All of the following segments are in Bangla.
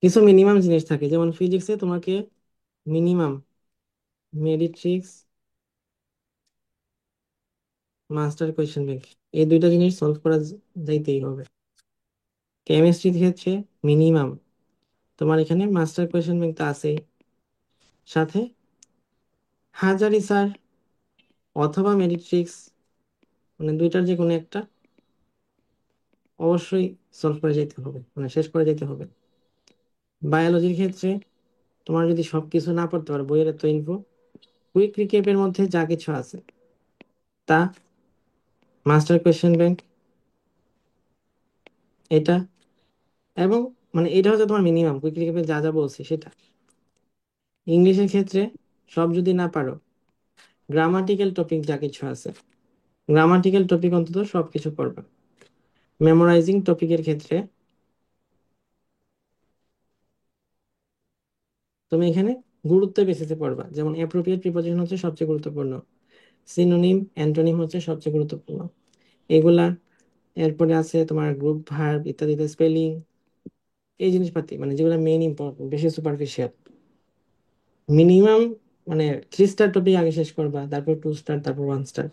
কিছু মিনিমাম জিনিস থাকে, যেমন ফিজিক্সে তোমাকে মিনিমাম মেরিট্রিক্স, মাস্টার কোয়েশ্চেন ব্যাংক, এই দুইটা জিনিস সলভ করা যাইতেই হবে। কেমিস্ট্রির ক্ষেত্রে মিনিমাম তোমার এখানে মাস্টার কোয়েশ্চেন ব্যাংক তো আছেই, সাথে হাজারি স্যার অথবা মেরিট্রিক্স, মানে দুইটার যে কোনো একটা অবশ্যই সলভ করে যেতে হবে, মানে শেষ করে যেতে হবে। বায়োলজির ক্ষেত্রে তোমার যদি সবকিছু না পড়তে পারো, বইয়ের এত ইনফো, কুইক রিকেপের মধ্যে যা কিছু আছে তা, মাস্টার কোয়েশ্চেন ব্যাংক এটা, এবং মানে এটা হচ্ছে তোমার মিনিমাম কুইক রিকেপে যা যা বলছি সেটা। ইংলিশের ক্ষেত্রে সব যদি না পারো, গ্রামাটিক্যাল টপিক যা কিছু আছে, গ্রামাটিক্যাল টপিক অন্তত সবকিছু পড়বা। মেমোরাইজিং টপিকের ক্ষেত্রে তুমি এখানে গুরুত্ব বেসিসে পড়বা, যেমন অ্যাপ্রোপ্রিয়েট প্রিপোজিশন হচ্ছে সবচেয়ে গুরুত্বপূর্ণ, সিনোনিম অ্যান্টোনিম হচ্ছে সবচেয়ে গুরুত্বপূর্ণ, এগুলা। এরপরে আছে তোমার গ্রুপ ভার্ব ইত্যাদিতে স্পেলিং, এই জিনিসপাতি মানে যেগুলো মেইন ইম্পর্টেন্ট, বেশি সুপারফিশিয়াল। মিনিমাম মানে 3 স্টার টপিক আগে শেষ করবা, তারপর 2 স্টার, তারপর 1 স্টার।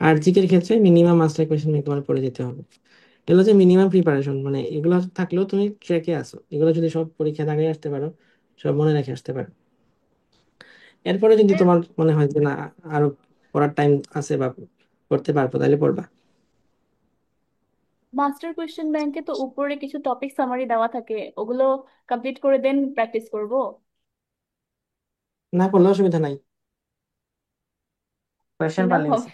আর জিকের ক্ষেত্রে মিনিমাম মাস্টার কোয়েশ্চেন তোমার পড়ে যেতে হবে। এগুলো হচ্ছে মিনিমাম প্রিপারেশন, মানে এগুলো থাকলেও তুমি ট্র্যাকে আসো, এগুলো যদি সব পরীক্ষা আগে আসতে পারো, সব মনে রেখে আসতে পারো। এরপরে যদি ভাইয়া, তোমার মনে হয় যে না, আরো পড়ার টাইম আছে বা করতে পারবো, তাহলে পড়বা। মাস্টার কোয়েশ্চেন ব্যাংকে তো উপরে কিছু টপিক সামারি দেওয়া থাকে, ওগুলো কমপ্লিট করে দেন প্র্যাকটিস করব। না করলে অসুবিধা নাই, কোয়েশ্চেন না পারলে হবে। হয়েছে।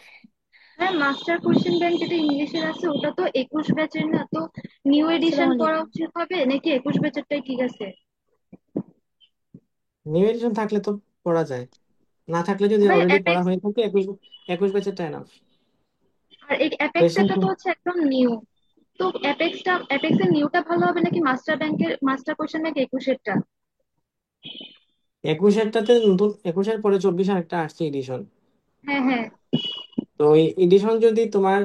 হ্যাঁ, মাস্টার কোশ্চেন ব্যাংক যেটা ইংলিশের আছে ওটা তো 21 ব্যাচের না তো, নিউ এডিশন আসসালামু করা আলাইকুম। উচিত হবে নাকি 21 ব্যাচেরটাই ঠিক আছে? নিউ এডিশন থাকলে তো পড়া যায়, না থাকলে যদি ভাই অলরেডি পড়া অ্যাপেক্স, হয়ে থাকে 21 21 ব্যাচেরটা এনাফ। আর এই কোয়েশ্চেন অ্যাপেক্সটা তো হচ্ছে একদম নিউ। তো অ্যাপেক্সের নিউটা ভালো হবে নাকি মাস্টার কোশ্চেন ব্যাংক 21-এরটা? 21-এরটাতে নতুন, 21-এর পরে 24 আর একটা আসছে এডিশন। হ্যাঁ হ্যাঁ। তো ওই এডিশন যদি তোমার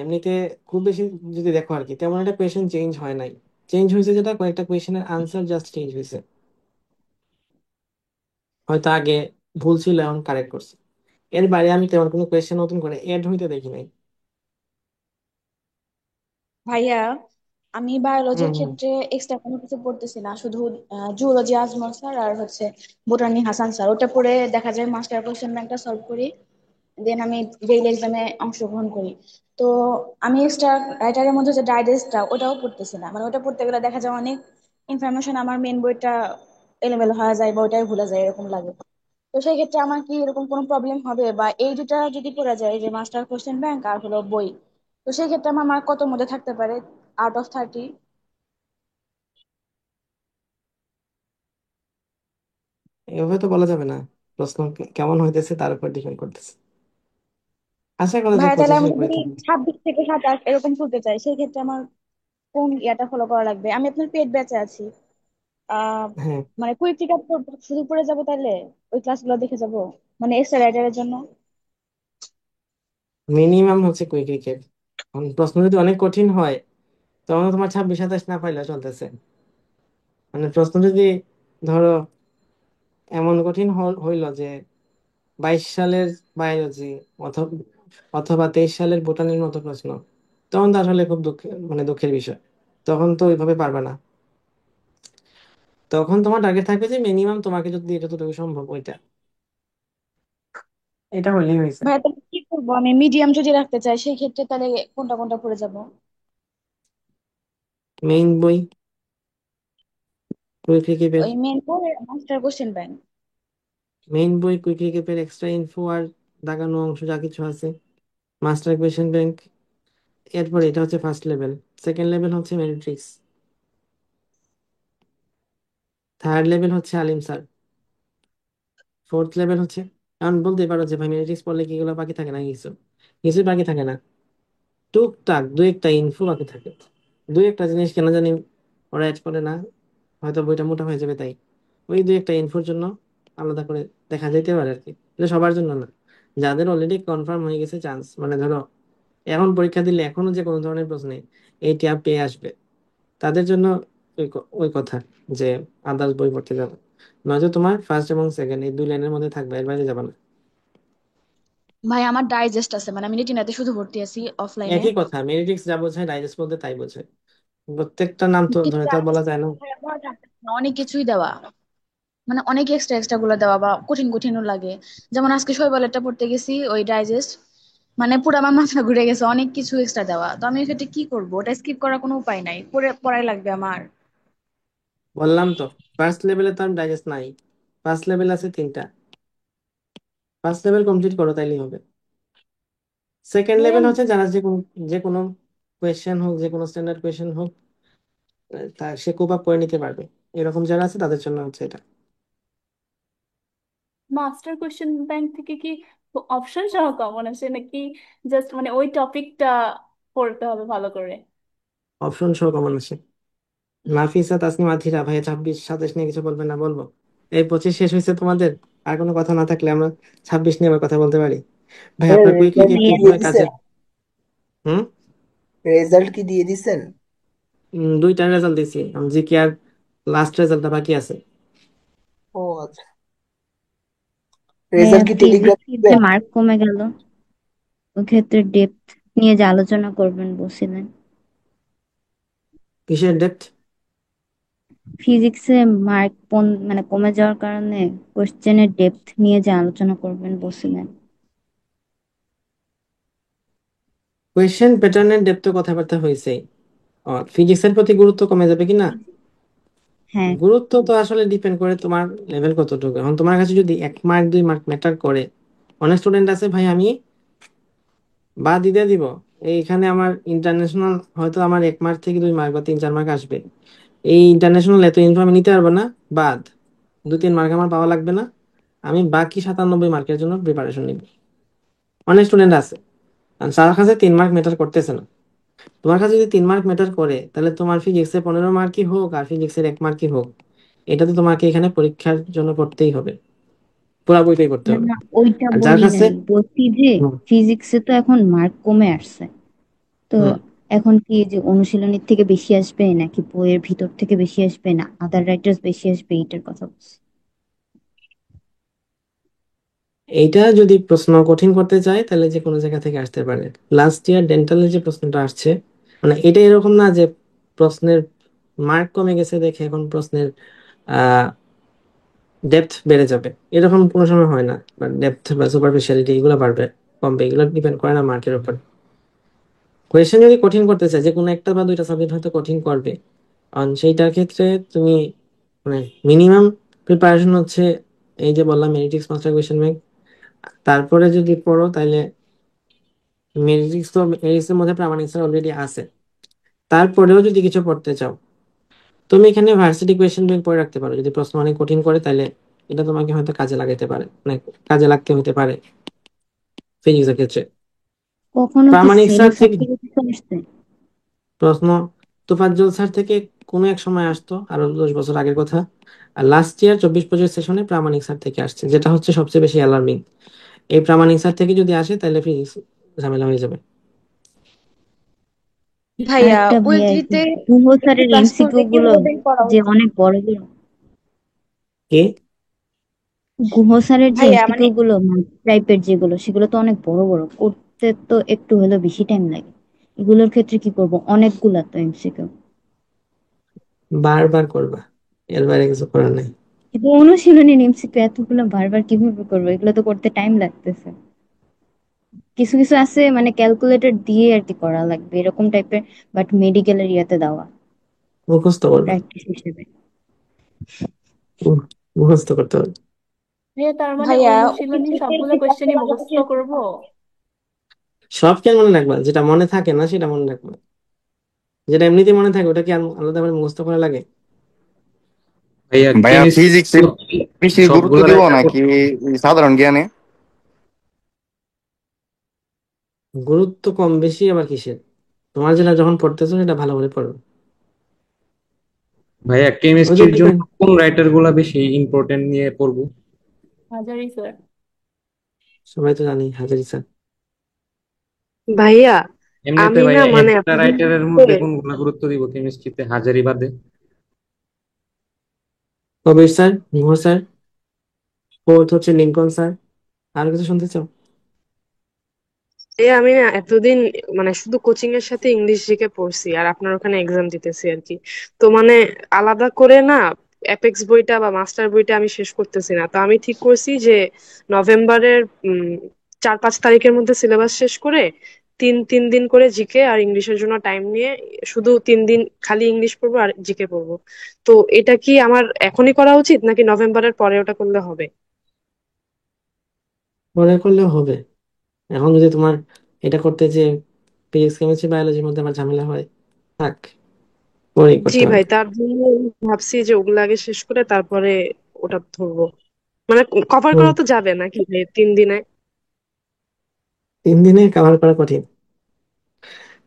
এমনিতে খুব বেশি যদি দেখো আর কি, তেমন একটা কোয়েশ্চেন চেঞ্জ হয় নাই। চেঞ্জ হয়েছে যেটা, কয়েকটা কোয়েশ্চেনের আনসার জাস্ট চেঞ্জ হয়েছে, হয়তো আগে ভুল ছিল এখন কারেক্ট করছে। এর বাইরে আমি তেমন কোনো কোয়েশ্চেন নতুন করে এড হইতে দেখি নাই। ভাইয়া, আমি হুম বায়োলজির হুম। ক্ষেত্রে এক্সট্রা কোনো কিছু পড়তেছি না, শুধু জুলজি আজমল স্যার আর হচ্ছে বোটানি হাসান স্যার, ওটা পড়ে দেখা যায় মাস্টার কোশ্চেন ব্যাংকটা সলভ করি, দেন আমি ডেইলি এক্সামে অংশগ্রহণ করি। তো আমি এক্সট্রা রাইটারের মধ্যে যে ডাইজেস্টটা ওটাও পড়তেছি না, মানে ওটা পড়তে গেলে দেখা যায় অনেক ইনফরমেশন আমার মেন বইটা এলোমেলো হয়ে যায় বা ওটাই ভুলে যায় এরকম লাগে। তো সেই ক্ষেত্রে আমার কি এরকম কোনো প্রবলেম হবে, বা এই দুটা যদি পড়া যায় যে মাস্টার কোশ্চেন ব্যাংক আর হলো বই, তো সেই ক্ষেত্রে আমার মার্ক কত মধ্যে থাকতে পারে আউট অফ 30? এভাবে তো বলা যাবে না, প্রশ্ন কেমন হইতেছে তার উপর ডিপেন্ড করতেছে। আশা করা যায় ভাইয়া তাহলে আমি 25-এর উপরে যদি থাকবে। 26 থেকে 27 এরকম তুলতে চাই, সেই ক্ষেত্রে আমার কোন ইয়াটা ফলো করা লাগবে? আমি আপনার পেড ব্যাচে আছি। আহ হ্যাঁ, মানে কুইক টিকা শুধু পড়ে যাবো তাহলে, ওই ক্লাসগুলো দেখে যাবো, মানে এক্সট্রা রাইটারের জন্য? মিনিমাম হচ্ছে কুইক রিকেপ। প্রশ্ন যদি অনেক কঠিন হয়, তখন তোমার 26 27 না পাইলে চলতেছে। মানে প্রশ্ন যদি ধরো এমন কঠিন হইলো যে 22 সালের বায়োলজি অথবা অথবা 23 সালের বোটানির মতো প্রশ্ন, তখন তো আসলে খুব মানে দুঃখের বিষয়। তখন তো ওইভাবে পারবে না। তখন তোমার টার্গেট থাকবে যে মিনিমাম তোমাকে যদি যতটুকু সম্ভব ওইটা, এটা হইলেই হয়েছে। ভাইয়া তাহলে কি করবো, আমি মিডিয়াম যদি রাখতে চাই সেই ক্ষেত্রে তাহলে কোনটা কোনটা পড়ে যাব? মেইন বই কুইক রিকেপের, ওই main master question bank? Main বই কুইক রিকেপের এক্সট্রা ইনফো আর দাগানো অংশ যা কিছু আছে, মাস্টার কোয়েশ্চেন ব্যাংক। এরপর এটা হচ্ছে ফার্স্ট লেভেল, সেকেন্ড লেভেল হচ্ছে মেরিট্রিক্স, থার্ড লেভেল হচ্ছে আলিম স্যার, ফোর্থ লেভেল হচ্ছে, এখন বলতে পারো যে ভাই মেরিট্রিক্স পড়লে কি এগুলো বাকি থাকে না? কিছু কিছু বাকি থাকে না, টুকটাক দু একটা ইনফো বাকি থাকে, দু একটা জিনিস কেন জানি ওরা অ্যাড করে না, হয়তো বইটা মোটা হয়ে যাবে তাই। ওই দু একটা ইনফোর জন্য আলাদা করে দেখা যেতে পারে আর কি, এটা সবার জন্য না। যাদের অলরেডি কনফার্ম হয়ে গেছে চান্স, মানে ধরো এখন পরীক্ষা দিলে এখনো যে কোনো ধরনের প্রশ্নে এই ট্যাব পেয়ে আসবে, তাদের জন্য ওই কথা যে আদার্স বই পড়তে যাবে, নয়তো তোমার ফার্স্ট এবং সেকেন্ড এই 2 লাইনের মধ্যে থাকবে, এর বাইরে যাবে না। ভাই আমার ডাইজেস্ট আছে, মানে আমি রেটিনাতে শুধু ভর্তি আছি অফলাইনে। একই কথা, মেরিটিক্স যা বোঝায় ডাইজেস্ট বলতে তাই বোঝায়, প্রত্যেকটা নাম তো ধরে তো আর বলা যায় না। অনেক কিছুই দেওয়া, মানে অনেক এক্সট্রা এক্সট্রা গুলো দেওয়া বা কঠিন কঠিনও লাগে। যেমন আজকে শৈবালেরটা পড়তে গেছি, ওই ডাইজেস্ট, মানে পুরো আমার মাথা ঘুরে গেছে, অনেক কিছু এক্সট্রা দেওয়া। তো আমি এক্ষেত্রে কি করবো? ওটা স্কিপ করার কোনো উপায় নাই, পড়াই লাগবে আমার। বললাম তো, ফার্স্ট লেভেলে তো ডাইজেস্ট নাই, ফার্স্ট লেভেল আছে 3টা, ফার্স্ট লেভেল কমপ্লিট করো তাইলেই হবে। সেকেন্ড ভাইয়া লেভেল হচ্ছে যারা যে কোনো কোয়েশ্চেন হোক, যে কোনো স্ট্যান্ডার্ড কোয়েশ্চেন হোক, তা সে কোপ আপ করে নিতে পারবে, এরকম যারা আছে তাদের জন্য হচ্ছে এটা। মাস্টার কোশ্চেন ব্যাংক থেকে কি অপশন সহ কমন আসে নাকি জাস্ট মানে ওই টপিকটা পড়তে হবে ভালো করে? অপশন সহ কমন আসে। নাফিসা তাসনিম আথিরা, ভাইয়া 26 27 নিয়ে কিছু বলবেন না? বলবো। এই 25 শেষ হয়েছে তোমাদের, আর কোনো কথা না থাকলে আমরা 26 নিয়ে আবার কথা বলতে পারি। ভাই আপনার কুইকলি রেজাল্ট কি কি কি দিয়ে সময় কাজে? দিছেন? হুম। রেজাল্ট কি দিয়ে দিছেন? 2টা রেজাল্ট দিছি, জিকে আর লাস্ট রেজাল্টটা বাকি আছে। ও আচ্ছা, ভাইয়া রেজাল্ট কি টেলিগ্রাম ফিজিক্সে যে দিবেন? মার্ক কমে গেল, ওই ক্ষেত্রে ডেপথ নিয়ে যে আলোচনা করবেন বলছিলেন। কিসের ডেপথ? ফিজিক্সে মার্ক মানে কমে যাওয়ার কারণে কোশ্চেনের ডেপথ নিয়ে যে আলোচনা করবেন বলছিলেন। কোয়েশ্চেন প্যাটার্নের ডেপথ কথাবার্তা হয়েছে। ফিজিক্সের প্রতি গুরুত্ব কমে যাবে কিনা? হ্যাঁ। গুরুত্ব তো আসলে ডিপেন্ড করে তোমার লেভেল কতটুকু। এখন তোমার কাছে যদি 1 মার্ক 2 মার্ক ম্যাটার করে, অনেক স্টুডেন্ট আছে ভাই আমি বা দিতে দিব, এইখানে আমার ইন্টারন্যাশনাল হয়তো আমার 1 মার্ক থেকে 2 মার্ক বা 3 4 মার্ক আসবে, এই ইন্টারন্যাশনাল এত ইনফো আমি নিতে পারবো না, বাদ 2 3 মার্ক আমার পাওয়া লাগবে না, আমি বাকি 97 মার্কের জন্য প্রিপারেশন নিব। অনেক স্টুডেন্ট আছে আর তার কাছে 3 মার্ক ম্যাটার করতেছে না। তোমার কাছে যদি 3 মার্ক ম্যাটার করে, তাহলে তোমার ফিজিক্সে 15 মার্কই হোক আর ফিজিক্সের 1 মার্কই হোক, এটা তো তোমাকে এখানে পরীক্ষার জন্য পড়তেই হবে, পুরা বইটাই পড়তে না হবে। না, ওইটা আর যার বলি কাছে নাই, বলছি যে হুম ফিজিক্সে তো এখন মার্ক কমে আসছে, তো হুম এখন কি যে অনুশীলনীর থেকে বেশি আসবে নাকি বইয়ের ভিতর থেকে বেশি আসবে না আদার রাইটার্স বেশি আসবে, এইটার কথা বলছি। এইটা যদি প্রশ্ন কঠিন করতে চায় তাহলে যে কোনো জায়গা থেকে আসতে পারে। লাস্ট ইয়ার ডেন্টালে যে প্রশ্নটা আসছে, মানে এটা এরকম না যে প্রশ্নের মার্ক কমে গেছে দেখে এখন প্রশ্নের আহ ডেপথ বেড়ে যাবে, এরকম কোনো সময় হয় না। বা ডেপথ বা সুপারফিশিয়ালিটি এগুলো বাড়বে কমবে, এগুলো ডিপেন্ড করে না মার্কের উপর। কোয়েশ্চেন যদি কঠিন করতে চায়, যে কোনো একটা বা 2টা সাবজেক্ট হয়তো কঠিন করবে, কারণ সেইটার ক্ষেত্রে তুমি মানে মিনিমাম প্রিপারেশন হচ্ছে এই যে বললাম মেরিটিক্স মাস্টার কোয়েশ্চেন ব্যাংক, তারপরে যদি পড়ো তাহলে মেরিটিক্স তো মেরিটিক্স এর মধ্যে প্রামাণিক স্যার অলরেডি আছে, তারপরেও যদি কিছু পড়তে চাও তুমি এখানে ভার্সিটি কোয়েশ্চেন ব্যাংক পড়ে রাখতে পারো। যদি প্রশ্ন অনেক কঠিন করে তাহলে এটা তোমাকে হয়তো কাজে লাগাতে পারে, মানে কাজে লাগতে হতে পারে ফিজিক্স এর ক্ষেত্রে। কখনো কি প্রামাণিক স্যার সেলস থেকে সার্টিফিকেট আসছে? প্রশ্ন তোফাজ্জল স্যার থেকে কোনো এক সময় আসতো, আরো 10 বছর আগের কথা। আর লাস্ট ইয়ার 24 25 সেশনে প্রামাণিক স্যার থেকে আসছে, যেটা হচ্ছে সবচেয়ে বেশি অ্যালার্মিং। এই প্রামাণিক স্যার থেকে যদি আসে তাহলে ফিজিক্স ঝামেলা হয়ে যাবে। ভাইয়া আরেকটা ভাইয়া, এই যে উইকলিতে গুহ একটু স্যারের ক্লাস এমসিকিউ করলে কি গুলো ওদের পড়া যে উচিত? অনেক বড় বড়, কি? গুহ স্যারের যে ভাইয়া মানে এমসিকিউ গুলো টাইপের যেগুলো, সেগুলো তো অনেক বড় বড়, করতে তো একটু হলেও বেশি টাইম লাগে। এগুলোর ক্ষেত্রে কি করব? অনেকগুলা তো এমসিকিউ। বারবার করবা, এর বাইরে কিছু করার নাই। কিন্তু অনুশীলনী এমসিকিউ এতগুলো বারবার কিভাবে করবো? এগুলো তো করতে টাইম লাগতেছে। কিছু কিছু আছে মানে ক্যালকুলেটর দিয়ে আর কি করা লাগবে এরকম টাইপের, বাট মেডিকেলের ইয়াতে দেওয়া মুখস্থ করবা। প্র্যাকটিস হিসেবে। উহ, মুখস্থ করতে হবে। ভাইয়া তার মানে ভাইয়া অনুশীলনী উইকলিতে সবগুলো কি ক্লাসের কোশ্চেনই পাশাপাশি মুখস্থ করব? সব কেন মনে রাখবা? যেটা মনে থাকে না সেটা মনে রাখবা, যেটা এমনিতে মনে থাকে ওটা কি আলাদা করে মুখস্থ করা লাগে? ভাইয়া ভাইয়া কেমিস্ট্রি ফিজিক্সে বেশি গুরুত্ব সবগুলো দিব রাইটার নাকি সাধারণ জ্ঞানে? গুরুত্ব কম বেশি আবার কিসের? তোমার যেটা যখন পড়তেছো সেটা ভালো করে পড়ো। ভাইয়া ওই তো কেমিস্ট্রির জন্য ডিপেন্ড, কোন রাইটার গুলা বেশি ইম্পর্টেন্ট নিয়ে পড়বো? হাজারি স্যার। সবাই তো জানি হাজারি স্যার। ভাইয়া এমনিতে আমি না ভাইয়া মানে একটা রাইটারের মধ্যে physics-এর কোনগুলা গুরুত্ব দিব কেমিস্ট্রিতে হাজারি বাদে? কবির স্যার, মোহর স্যার, ফোর্থ হচ্ছে লিঙ্কন স্যার। আর কিছু শুনতে চাও? আমি না এতদিন মানে শুধু কোচিং এর সাথে ইংলিশ জিকে পড়ছি আর আপনার ওখানে এক্সাম দিতেছি আর কি। তো মানে আলাদা করে না অ্যাপেক্স বইটা বা মাস্টার বইটা আমি শেষ করতেছি না। তো আমি ঠিক করছি যে নভেম্বরের 4-5 তারিখের মধ্যে সিলেবাস শেষ করে তিন তিন দিন করে জিকে আর ইংলিশের জন্য টাইম নিয়ে শুধু 3 দিন খালি ইংলিশ পড়বো আর জিকে পড়বো। তো এটা কি আমার এখনই করা উচিত নাকি নভেম্বরের পরে ওটা করলে হবে? পরে করলেও হবে। এখন যদি তোমার এটা করতে যে ফিজিক্স কেমিস্ট্রি বায়োলজির মধ্যে আমার ঝামেলা হয়, থাক, পরেই জি করতে ভাই, পারবে। তার জন্য ভাবছি যে ওগুলা আগে শেষ করে তারপরে ওটা ধরবো। মানে কভার হুম। করা তো যাবে নাকি ভাই 3 দিনে? 3 দিনে কভার করা কঠিন,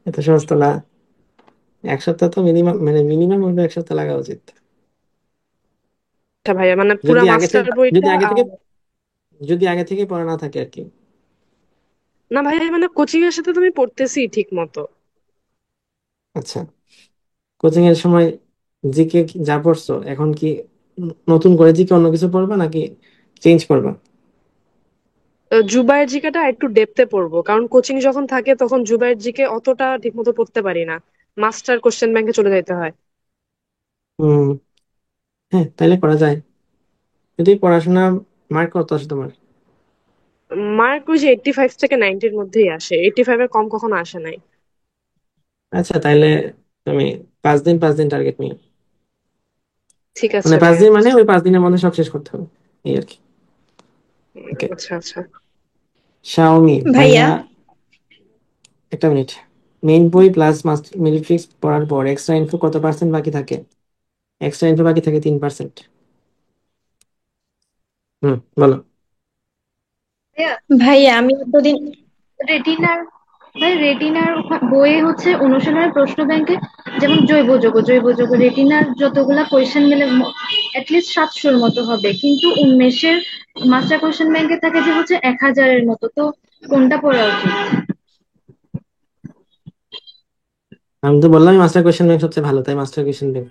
এত সহজ তো না। 1 সপ্তাহ তো মিনিমাম, মানে মিনিমাম হলো 1 সপ্তাহ লাগা উচিত। আচ্ছা ভাইয়া, মানে পুরা যদি আগে মাস্টার থেকে যদি বইটা আগে থেকে আর যদি আগে থেকে পড়া না থাকে আর কি। না ভাইয়া, মানে কোচিং এর সাথে তুমি পড়তেছি ঠিক মতো। আচ্ছা, কোচিং এর সময় জিকে যা পড়ছো, এখন কি নতুন করে জিকে অন্য কিছু পড়বা নাকি চেঞ্জ করবা? জুবায়ের জিকেটা একটু ডেপথে পড়বো, কারণ কোচিং যখন থাকে তখন জুবায়ের জিকে অতটা ঠিক মতো পড়তে পারি না। মাস্টার কোশ্চেন ব্যাংকে চলে যেতে হয়। হুম। হ্যাঁ, তাইলে করা যায়। যদি পড়াশোনা, মার্ক কত আছে তোমার? মার্ক ওই যে 85 থেকে 90-র মধ্যেই আসে, 85-এর কম কখনো আসে নাই। আচ্ছা, তাইলে তুমি 5 দিন 5 দিন টার্গেট নিও। ঠিক মানে আছে পাঁচ ভাইয়া। দিন মানে ওই 5 দিনের মধ্যে সব শেষ করতে হবে, এই আর কি। ওকে। আচ্ছা আচ্ছা। শাওমি ভাইয়া, ভাইয়া, একটা মিনিট। মেইন বই প্লাস মিলিট্রিক্স পড়ার পর এক্সট্রা ইনফো কত পার্সেন্ট বাকি থাকে? এক্সট্রা ইনফো বাকি থাকে 3%। বলো। ভাইয়া, ভাইয়া আমি এতদিন রেটিনার রেটিনার বইয়ে হচ্ছে অনুশীলনের প্রশ্ন ব্যাংকে যেমন জৈব যৌগ রেটিনার যতগুলা কোয়েশ্চেন মিলে অ্যাটলিস্ট 700-র মতো হবে, কিন্তু উন্মেষের মাস্টার কোয়েশ্চেন ব্যাংকে থাকে যে হচ্ছে 1000-এর মতো। তো কোনটা পড়া উচিত? আমি তো বললাম মাস্টার কোয়েশ্চেন ব্যাংক সবচেয়ে ভালো, তাই মাস্টার কোয়েশ্চেন ব্যাংক।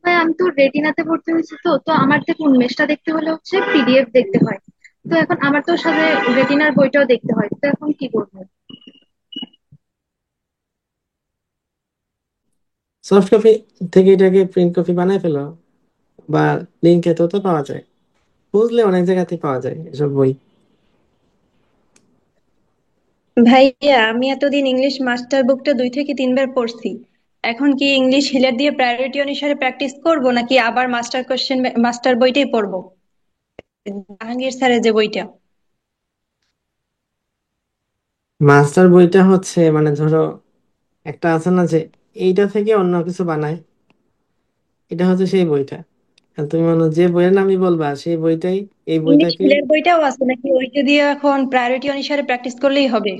ভাই আমি তো রেটিনাতে ভর্তি হয়েছি, তো তো আমার থেকে উন্মেষটা দেখতে হলে হচ্ছে পিডিএফ দেখতে হয়। তো এখন আমার তো সাথে রেটিনার বইটাও দেখতে হয়, তো এখন কি করবো? সফট কপি থেকে এটাকে প্রিন্ট কপি বানায় ফেলো, বা লিঙ্কে তো পাওয়া যায়, বুঝলে অনেক জায়গাতেই পাওয়া যায় এসব বই। ভাইয়া আমি এতদিন ইংলিশ মাস্টার বুকটা 2 থেকে 3 বার পড়ছি। এখন কি ইংলিশ হিলার দিয়ে প্রায়োরিটি অনুসারে প্র্যাকটিস করব নাকি আবার মাস্টার বইটাই পড়বো, জাহাঙ্গীর স্যারের যে বইটা? মাস্টার বইটা হচ্ছে, মানে ধরো একটা আছে না যে এইটা থেকে অন্য কিছু বানায়, এটা হচ্ছে সেই বইটা। আর তুমি মনে যে বইয়ের নামই বলবা সেই বইটাই, এই ইংলিশ বইটাকে। হিলার বইটাও আছে নাকি ওইটা দিয়ে এখন প্রায়োরিটি অনুসারে প্র্যাকটিস করলেই হবে?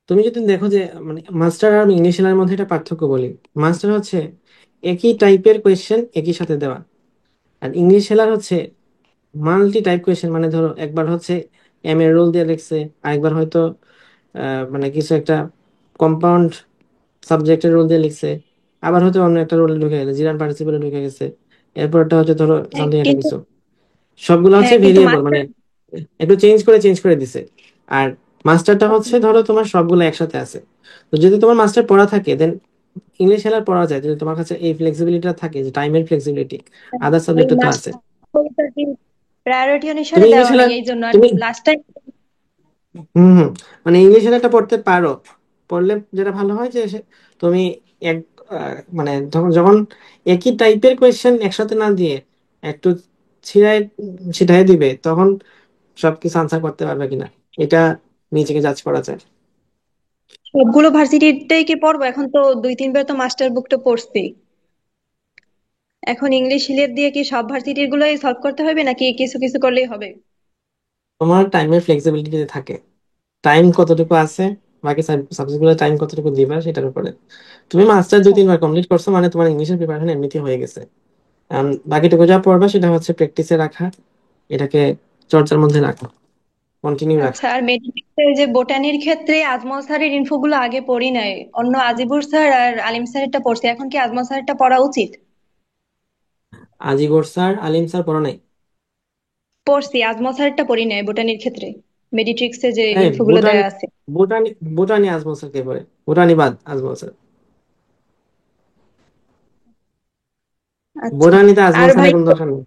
তুমি যদি দেখো যে, মানে মাস্টার আর ইংলিশ এর মধ্যে একটা পার্থক্য বলি। মাস্টার হচ্ছে একই টাইপের কোয়েশ্চেন একই সাথে দেওয়া, আর ইংলিশ হেলার হচ্ছে মাল্টি টাইপ কোয়েশ্চেন। মানে ধরো একবার হচ্ছে এম এর রোল দিয়ে লিখছে, আরেকবার হয়তো মানে কিছু একটা কম্পাউন্ড সাবজেক্টের রোল দিয়ে লিখছে, আবার হয়তো অন্য একটা রোলে ঢুকে গেছে, জিরান পার্টিসিপেলে ঢুকে গেছে, এরপরটা হচ্ছে ধরো হ্যাঁ সামথিং একটা কিন্তু কিছু। সবগুলো হচ্ছে হ্যাঁ কিন্তু ভেরিয়েবল, মাস্টার মানে একটু চেঞ্জ করে দিছে। আর মাস্টারটা হচ্ছে ধরো তোমার সবগুলো একসাথে আছে। তো যদি তোমার মাস্টার পড়া থাকে, দেন ইংলিশ হেলার পড়া যায়, যদি তোমার কাছে এই ফ্লেক্সিবিলিটিটা থাকে, যে টাইমের ফ্লেক্সিবিলিটি। আদার ওই সাবজেক্টে তো আছে। মাস্টার বইটা কি প্রায়োরিটি অনুসারে তুমি ইংলিশ দেওয়া নাই হেলার এই জন্য আর তুমি লাস্ট টাইম। হুম, মানে ইংলিশ হেলারটা পড়তে পারো। পড়লে যেটা ভালো হয় যে তুমি এক মানে যখন একই টাইপের কোয়েশ্চেন একসাথে না দিয়ে একটু ছিড়াই ছিটাই দিবে, তখন সবকিছু আনসার করতে পারবে কিনা এটা নিজেকে জাজ করা যায়। সবগুলো ভার্সিটিতেই কি পড়বো? এখন তো 2-3 বার তো মাস্টার বুকটা পড়ছি। এখন ইংলিশ হিলের দিয়ে কি সব ভার্সিটির গুলোই সলভ করতে হবে নাকি কিছু কিছু করলেই হবে? তোমার টাইমের ফ্লেক্সিবিলিটি যদি থাকে, টাইম কতটুকু আছে, বাকি সাবজেক্টগুলো টাইম কতটুকু দিবা সেটার উপরে। তুমি মাস্টার দুই আচ্ছা, তিনবার কমপ্লিট করছো মানে তোমার ইংলিশের প্রিপারেশন এমনিতে হয়ে গেছে। বাকিটুকু যা পড়বা সেটা হচ্ছে প্র্যাকটিসে রাখা, এটাকে চর্চার মধ্যে রাখা। কন্টিনিউ রাখা। আচ্ছা, আর মেডিকেল যে বোটানির ক্ষেত্রে আজমল স্যারের ইনফোগুলো আগে পড়ি নাই, অন্য আজিবুর স্যার আর আলিম স্যারেরটা পড়ছি, এখন কি আজমল স্যারেরটা পড়া উচিত? আজিগর স্যার, আলিম স্যার পড়া নাই? পড়ছি, আজমল স্যারেরটা পড়ি নাই বোটানির ক্ষেত্রে, মেডিট্রিক্সে যে এই ইনফোগুলো বোটানি, দেওয়া আছে। বোটানি বোটানি আজমল স্যার কে পড়ে? বোটানি বাদ, আজমল স্যার। আচ্ছা। বোটানিতে আজমল আর ভাই স্যারের কোনো দরকার নেই।